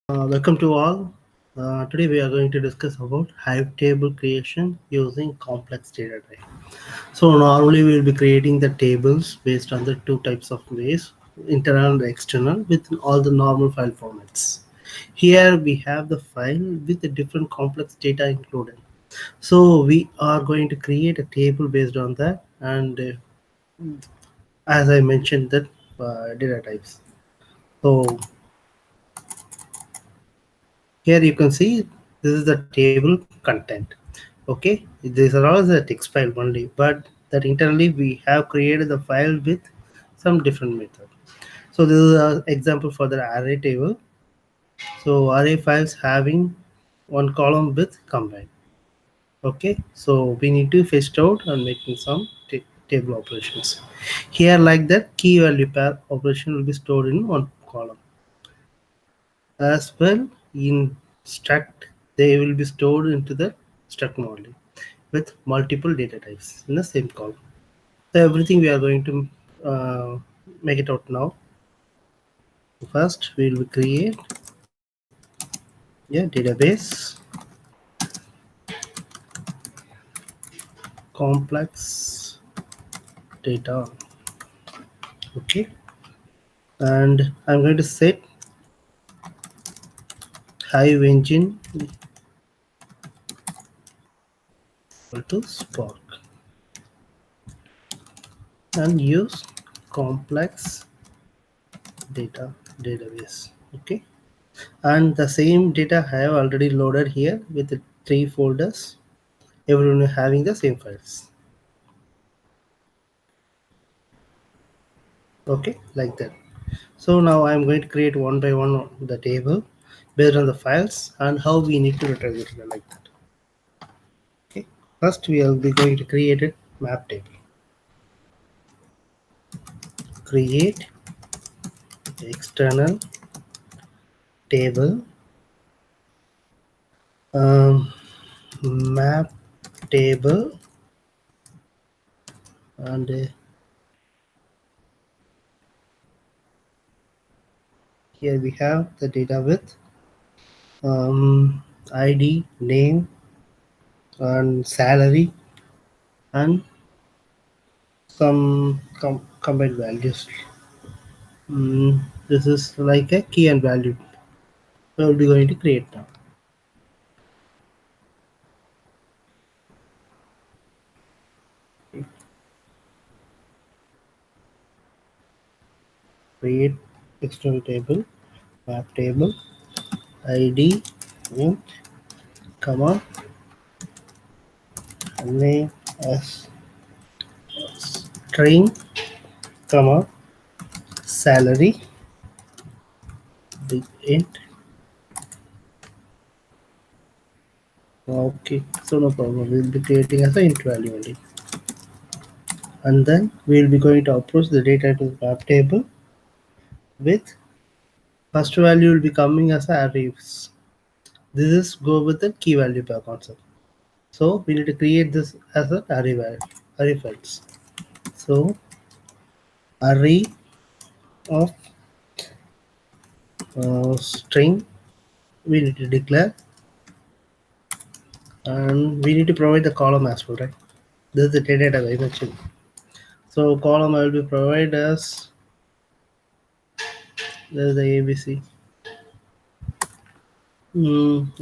Welcome to all. Today we are going to discuss about Hive table creation using complex data type. So normally we will be creating the tables based on the two types of ways, internal and external, with all the normal file formats. Here we have the file with the different complex data included. So we are going to create a table based on that, and as I mentioned that data types. So here you can see this is the table content. Okay, these are all the text file only, but that internally we have created the file with some different method. So this is an example for the array table. So array files having one column with combine. Okay, so we need to fetch out and making some table operations here. Like that, key value pair operation will be stored in one column. As well, in struct, they will be stored into the struct model with multiple data types in the same column. So everything we are going to make it out now. First, we will create a database complex data. Okay, and I'm going to set Hive engine equal to Spark and use complex data database. Okay, and the same data I have already loaded here with the 3 folders, everyone having the same files. Okay, like that. So now I'm going to create one by one the table based on the files and how we need to retrieve it like that. Okay, first we will be going to create a map table. Create external table, um, map table, and here we have the data with ID, name, and salary, and some combined values. This is like a key and value. We will be going to create now. Create external table, map table, ID, int, comma, name as string, comma, salary, big int. Okay, so no problem. We'll be creating as an int value only. And then we'll be going to approach the data to the map table with first value will be coming as arrays. This is go with the key value pair concept. So we need to create this as an array files. So array of string we need to declare, and we need to provide the column as well, right? This is the data type I mentioned. So column I will be provided as this is the ABC,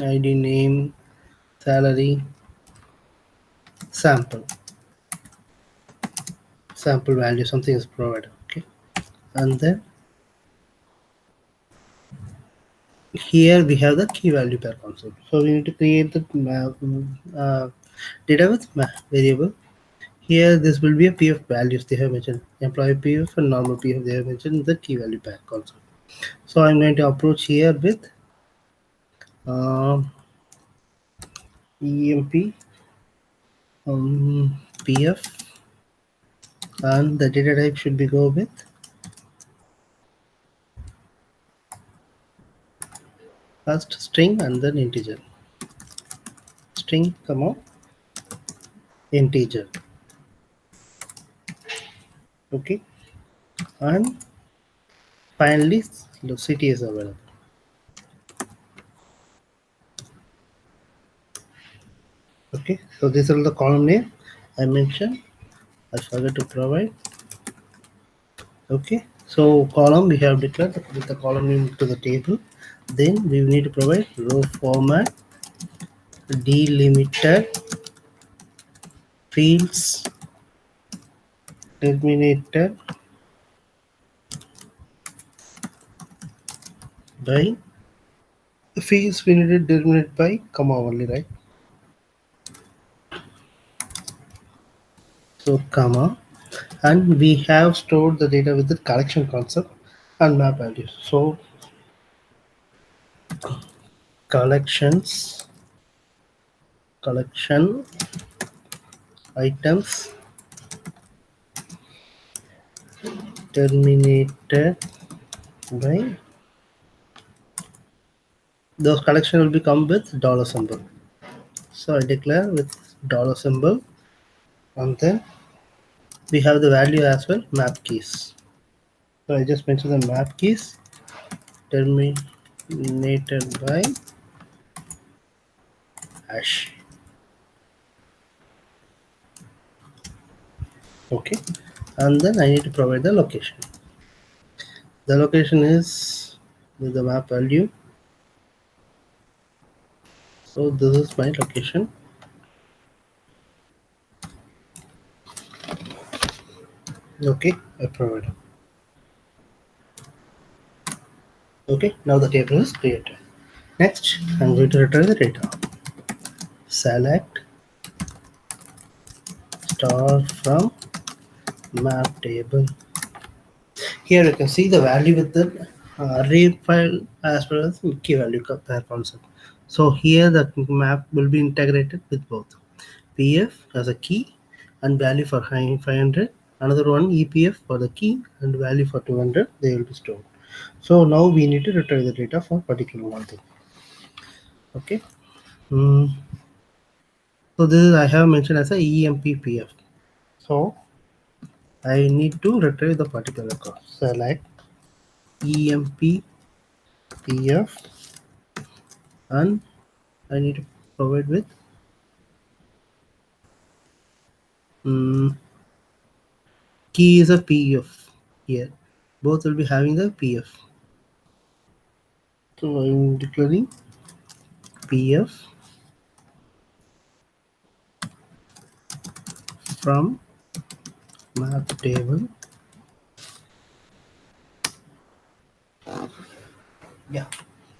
ID, name, salary, sample value, something is provided. Okay, and then here we have the key value pair concept. So we need to create the data with variable. Here this will be a PF values they have mentioned, employee PF and normal PF they have mentioned the key value pair concept. So I'm going to approach here with EMP PF, and the data type should be go with first string and then integer, string comma integer. Okay, and finally the city is available. Okay, so these are the column name I mentioned. I forgot to provide. Okay, so column we have declared with the column name to the table. Then we need to provide row format, delimited, fields terminated by fields we need to terminate by comma only, right? So comma, and we have stored the data with the collection concept and map values. So collections, collection items terminated by, those collection will become with dollar symbol. So I declare with dollar symbol, and then we have the value as well, map keys. So I just mentioned the map keys terminated by hash. Okay, and then I need to provide the location. The location is with the map value. So this is my location. Okay, I provide. Okay, now the table is created. Next, I'm going to return the data. Select star from map table. Here you can see the value with the array file as well as key value compare concept. So here the map will be integrated with both PF as a key and value for 500. Another one EPF for the key and value for 200. They will be stored. So now we need to retrieve the data for particular one thing. Okay. Mm. So this is I have mentioned as a EMPPF. So I need to retrieve the particular record. Select EMPPF and I need to provide with mm, key is a PF here. Both will be having the PF. So I'm declaring PF from map table. Yeah,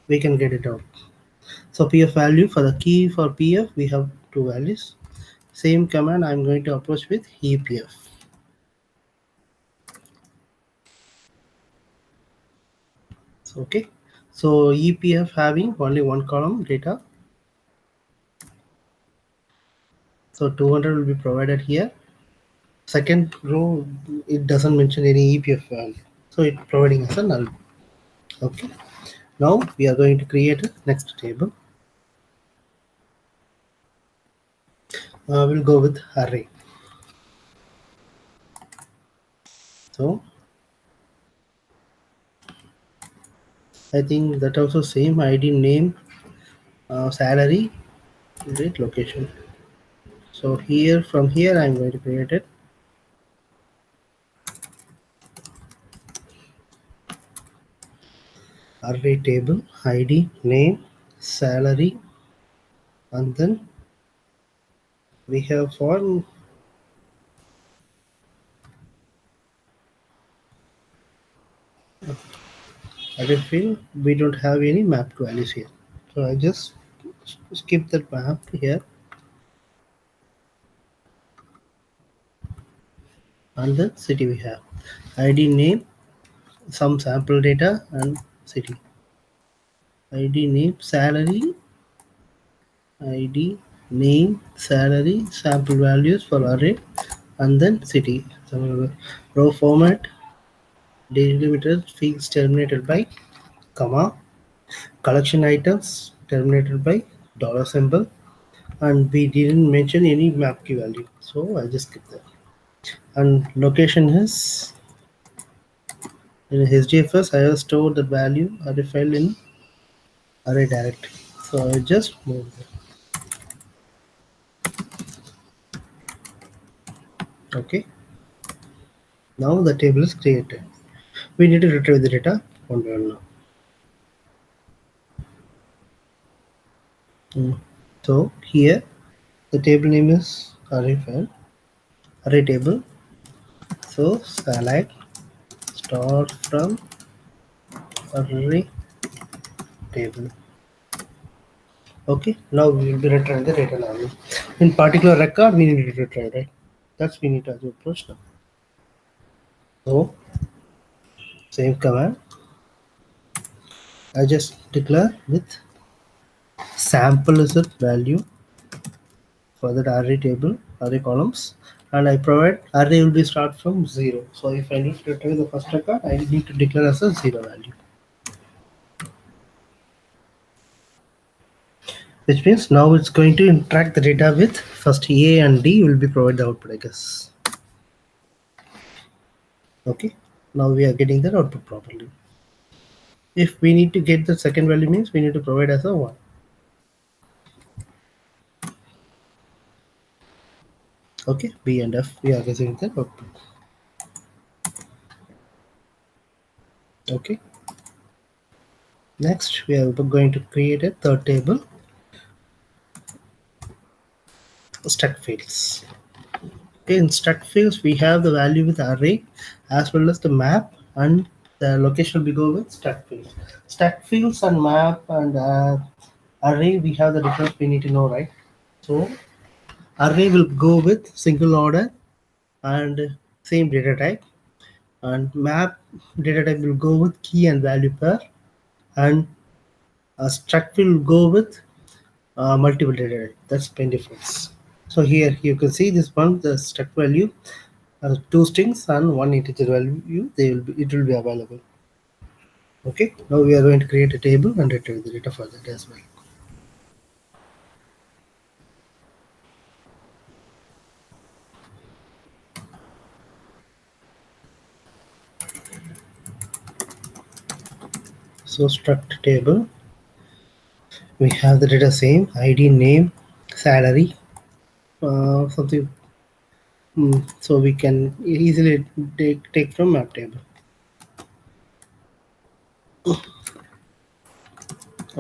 we can get it out. So PF value for the key for PF we have two values. Same command I'm going to approach with EPF. So, okay. So EPF having only one column data. So 200 will be provided here. Second row it doesn't mention any EPF value. So it's providing as a null. Okay. Now we are going to create a next table. We'll go with array. So I think that also same ID name, salary, rate, location. So here from here I'm going to create it. Array table ID name salary and then we have for array field we don't have any mapped values here. So I just skip that map here and then city we have ID name some sample data and city ID name salary ID name salary sample values for array and then city. So row format delimiter fields terminated by comma collection items terminated by dollar symbol and we didn't mention any map key value so I just skip that and location is in HDFS I have stored the value array file in array directory so I just move that. Okay, now the table is created. We need to retrieve the data one by one now. Mm. So here the table name is array file, array table. So select start from array table. Okay, now we will be retrieving the data now. In particular record, we need to retrieve, right? That's we need to approach now. So same command. I just declare with sample is a value for that array table, array columns, and I provide array will be start from 0. So if I need to retrieve the first record, I need to declare as a 0 value. Which means now it's going to interact the data with first A and D will be provide the output, I guess. Okay, now we are getting the output properly. If we need to get the second value means we need to provide as a 1. Okay, B and F we are getting the output. Okay, next we are going to create a third table, struct fields. Okay, in struct fields we have the value with array as well as the map, and the location will be go with struct fields. Struct fields and map and array we have the difference we need to know, right? So array will go with single order and same data type, and map data type will go with key and value pair, and struct will go with multiple data type. That's main difference. So here you can see this one, the struct value, two strings and one integer value. It will be available. Okay, now we are going to create a table and retrieve the data for that as well. So struct table, we have the data same ID, name, salary, something. So we can easily take from map table. Or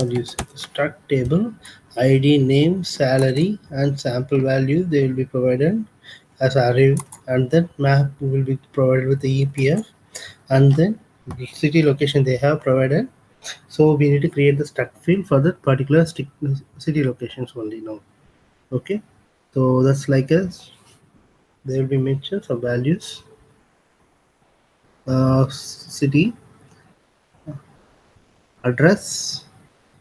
use struct table, ID, name, salary and sample value, they will be provided as array, and then map will be provided with the EPF, and then the city location they have provided. So we need to create the struct field for that particular city locations only now. Okay, so that's like a, there will be mentioned some values, city, address,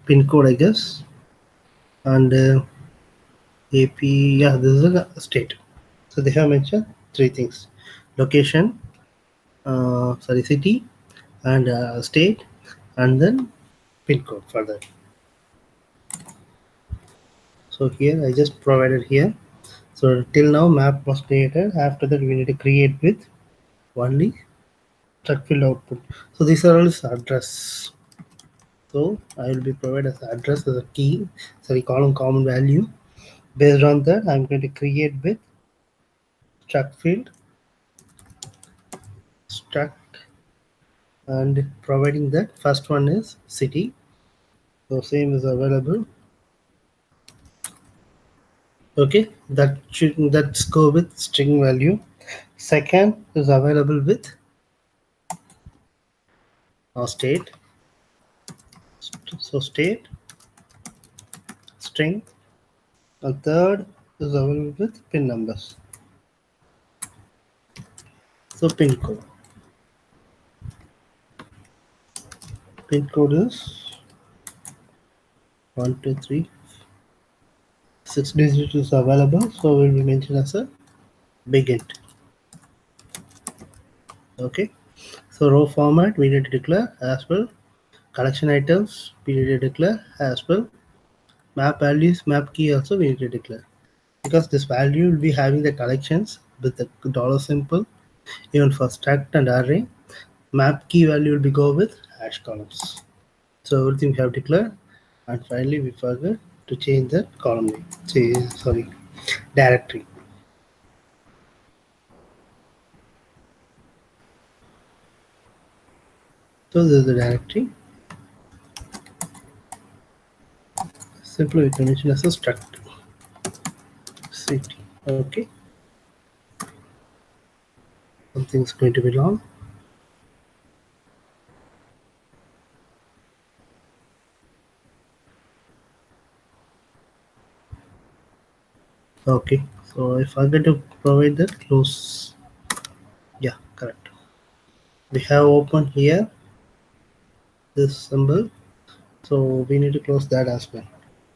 pin code, I guess, and AP. Yeah, this is a state. So they have mentioned three things: location, sorry, city, and state, and then pin code for that. So here I just provided here. So till now map was created. After that we need to create with only struct field output. So these are all address. So I will be provided as address as a key, sorry, column common value. Based on that, I'm going to create with struct field, struct, and providing that first one is city. So same is available. Okay, that's go with string value. Second is available with state. So state, string. And third is available with pin numbers. So pin code. Pin code is 1, 2, 3, 6 digits is available. So will be mentioned as a big int. Okay. So row format we need to declare as well. Collection items we need to declare as well. Map values, map key also we need to declare, because this value will be having the collections with the dollar symbol even for struct and array. Map key value will be go with hash columns. So everything we have declared, and finally we forgot to change the column name. Sorry, directory. So this is the directory. Simply we can mention as a struct city. Okay, something's going to be long. Okay, so if I get to provide the close, yeah, correct. We have open here this symbol, so we need to close that as well.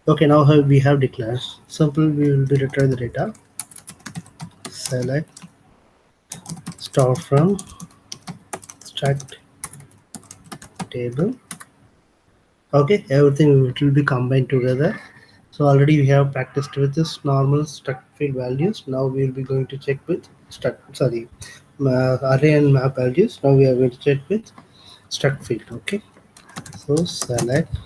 Okay, now we have declared. Simple, we will be return the data. Select store from struct table. Okay, everything will be combined together. So already we have practiced with this normal struct field values. Now we will be going to check with struct, sorry, array and map values. Now we are going to check with struct field. Okay, so select.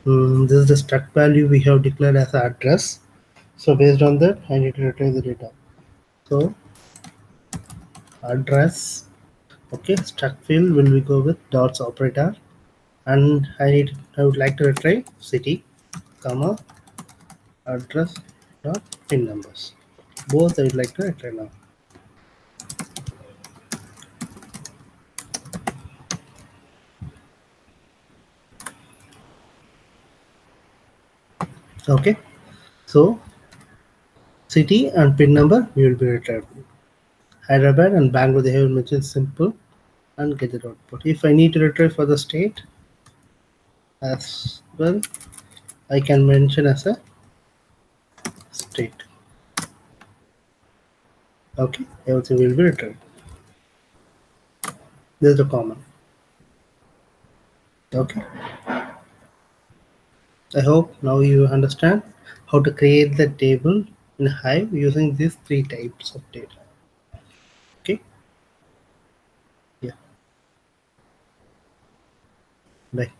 This is the struct value we have declared as address. So based on that, I need to retrieve the data. So address. Okay, struct field will we go with dots operator, and I would like to retrieve city, comma address dot pin numbers. Both I would like to retrieve now. Okay, so city and pin number we will be retrieved. Hyderabad and Bangalore they have mentioned simple and get the output. If I need to retrieve for the state as well, I can mention as a state. Okay, everything will be retrieved. This is the common. Okay, I hope now you understand how to create the table in Hive using these three types of data. Okay, yeah, bye.